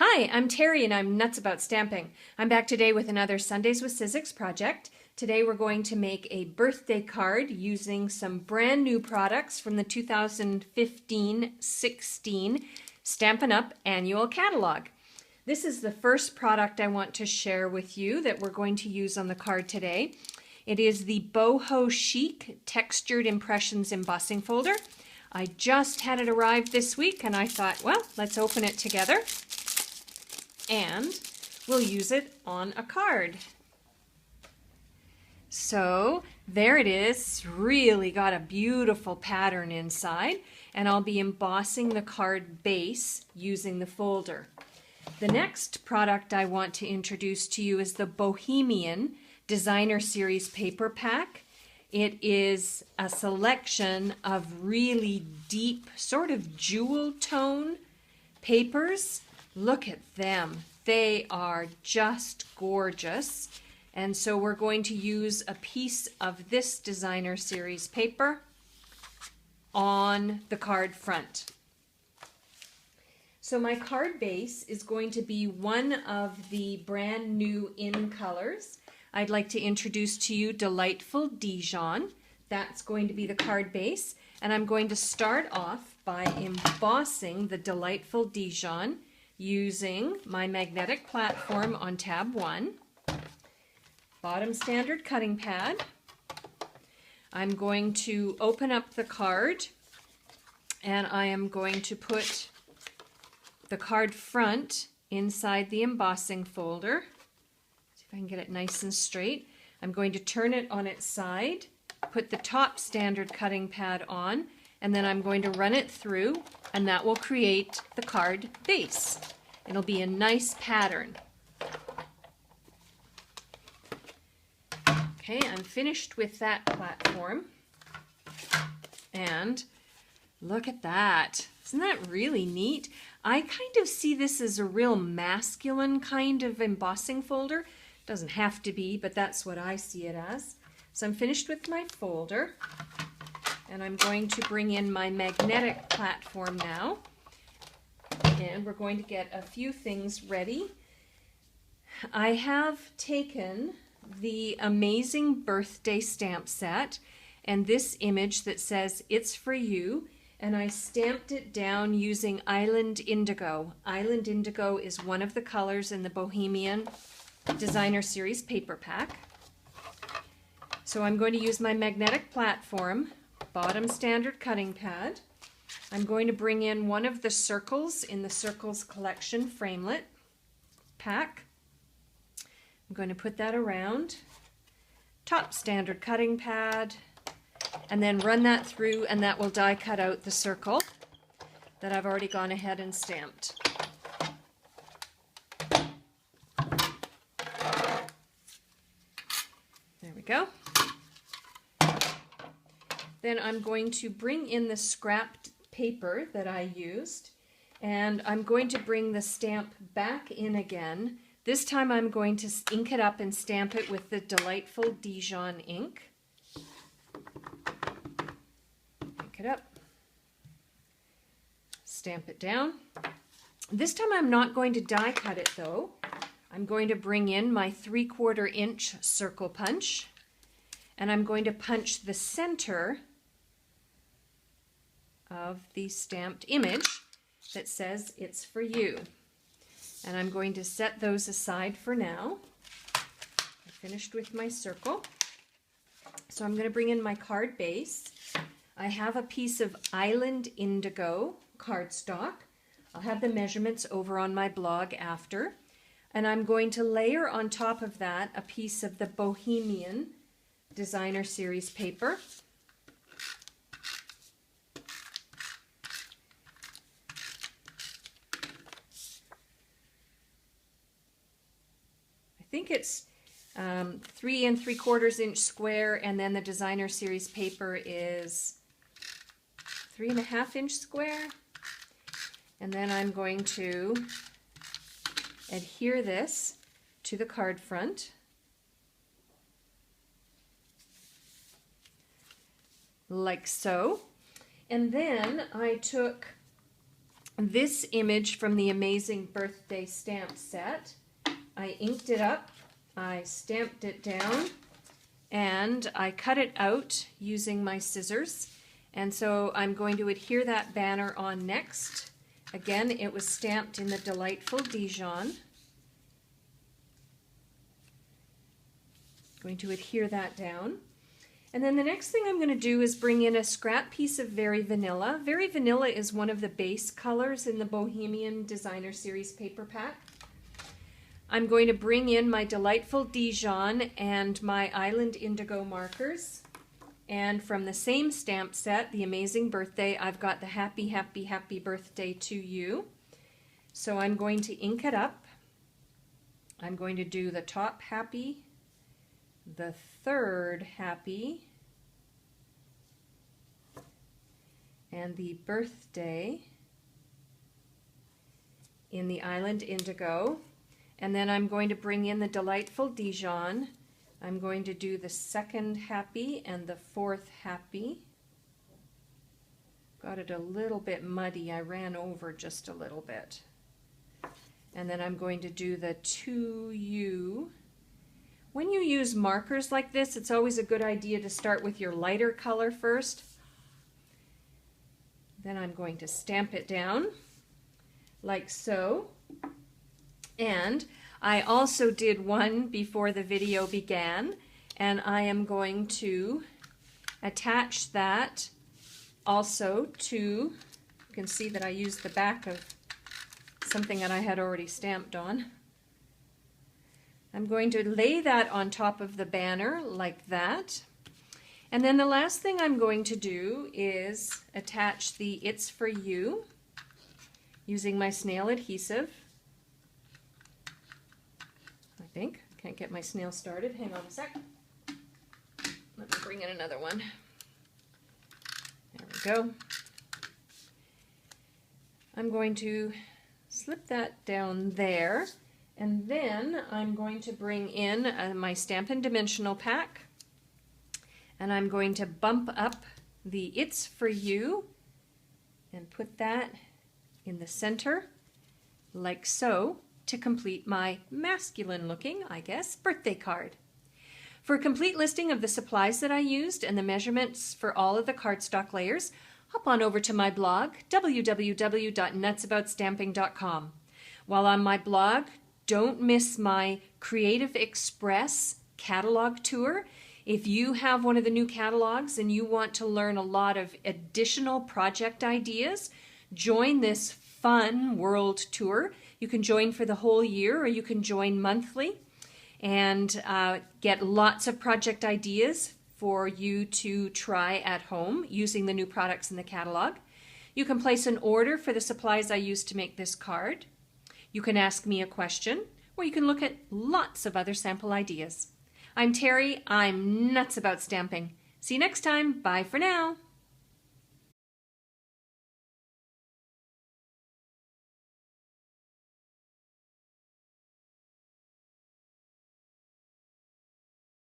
Hi, I'm Terry and I'm nuts about stamping. I'm back today with another Sundays with Sizzix project. Today we're going to make a birthday card using some brand new products from the 2015-16 Stampin' Up! Annual Catalog. This is the first product I want to share with you that we're going to use on the card today. It is the Boho Chic Textured Impressions Embossing Folder. I just had it arrive this week and I thought, well, let's open it together and we'll use it on a card. So there it is. It's really got a beautiful pattern inside, and I'll be embossing the card base using the folder. The next product I want to introduce to you is the Bohemian Designer Series Paper Pack. It is a selection of really deep, sort of jewel tone papers. Look at them. They are just gorgeous. And so we're going to use a piece of this Designer Series paper on the card front. So my card base is going to be one of the brand new in colors. I'd like to introduce to you Delightful Dijon. That's going to be the card base. And I'm going to start off by embossing the Delightful Dijon using my magnetic platform on tab 1. Bottom standard cutting pad. I'm going to open up the card and I am going to put the card front inside the embossing folder. See if I can get it nice and straight. I'm going to turn it on its side, put the top standard cutting pad on, and then I'm going to run it through, and that will create the card base. It'll be a nice pattern. Okay, I'm finished with that platform. And look at that. Isn't that really neat? I kind of see this as a real masculine kind of embossing folder. Doesn't have to be, but that's what I see it as. So I'm finished with my folder, and I'm going to bring in my magnetic platform now. And we're going to get a few things ready. I have taken the Amazing Birthday stamp set and this image that says "It's for you," and I stamped it down using Island Indigo. Island Indigo is one of the colors in the Bohemian Designer Series paper pack. So I'm going to use my magnetic platform, bottom standard cutting pad. I'm going to bring in one of the circles in the Circles Collection framelit pack. I'm going to put that around, top standard cutting pad, and then run that through, and that will die cut out the circle that I've already gone ahead and stamped. There we go. Then I'm going to bring in the scrapped paper that I used, and I'm going to bring the stamp back in again. This time I'm going to ink it up and stamp it with the Delightful Dijon ink. Ink it up, stamp it down. This time I'm not going to die cut it though. I'm going to bring in my 3/4 inch circle punch, and I'm going to punch the center of the stamped image that says "It's for you." And I'm going to set those aside for now. I finished with my circle. So I'm going to bring in my card base. I have a piece of Island Indigo cardstock. I'll have the measurements over on my blog after. And I'm going to layer on top of that a piece of the Bohemian Designer Series paper. I think it's 3 3/4 inch square, and then the Designer Series paper is 3.5 inch square. And then I'm going to adhere this to the card front. Like so. And then I took this image from the Amazing Birthday stamp set. I inked it up, I stamped it down, and I cut it out using my scissors. And so I'm going to adhere that banner on next. Again, it was stamped in the Delightful Dijon. Going to adhere that down. And then the next thing I'm going to do is bring in a scrap piece of Very Vanilla. Very Vanilla is one of the base colors in the Bohemian Designer Series paper pack. I'm going to bring in my Delightful Dijon and my Island Indigo markers. And from the same stamp set, the Amazing Birthday, I've got the Happy, Happy, Happy Birthday to You. So I'm going to ink it up. I'm going to do the top happy, the third happy, and the birthday in the Island Indigo. And then I'm going to bring in the Delightful Dijon. I'm going to do the second happy and the fourth happy. Got it a little bit muddy. I ran over just a little bit. And then I'm going to do the to you. When you use markers like this, it's always a good idea to start with your lighter color first. Then I'm going to stamp it down like so. And I also did one before the video began, and I am going to attach that also to, you can see that I used the back of something that I had already stamped on. I'm going to lay that on top of the banner like that. And then the last thing I'm going to do is attach the It's For You using my snail adhesive. I think. Can't get my snail started. Hang on a sec. Let me bring in another one. There we go. I'm going to slip that down there, and then I'm going to bring in my Stampin' Dimensional pack, and I'm going to bump up the It's For You and put that in the center like so to complete my masculine looking, I guess, birthday card. For a complete listing of the supplies that I used and the measurements for all of the cardstock layers, hop on over to my blog, www.nutsaboutsstamping.com. While on my blog, don't miss my Creative Express catalog tour. If you have one of the new catalogs and you want to learn a lot of additional project ideas, join this fun world tour. You can join for the whole year, or you can join monthly and get lots of project ideas for you to try at home using the new products in the catalog. You can place an order for the supplies I used to make this card. You can ask me a question, or you can look at lots of other sample ideas. I'm Terry. I'm nuts about stamping. See you next time. Bye for now.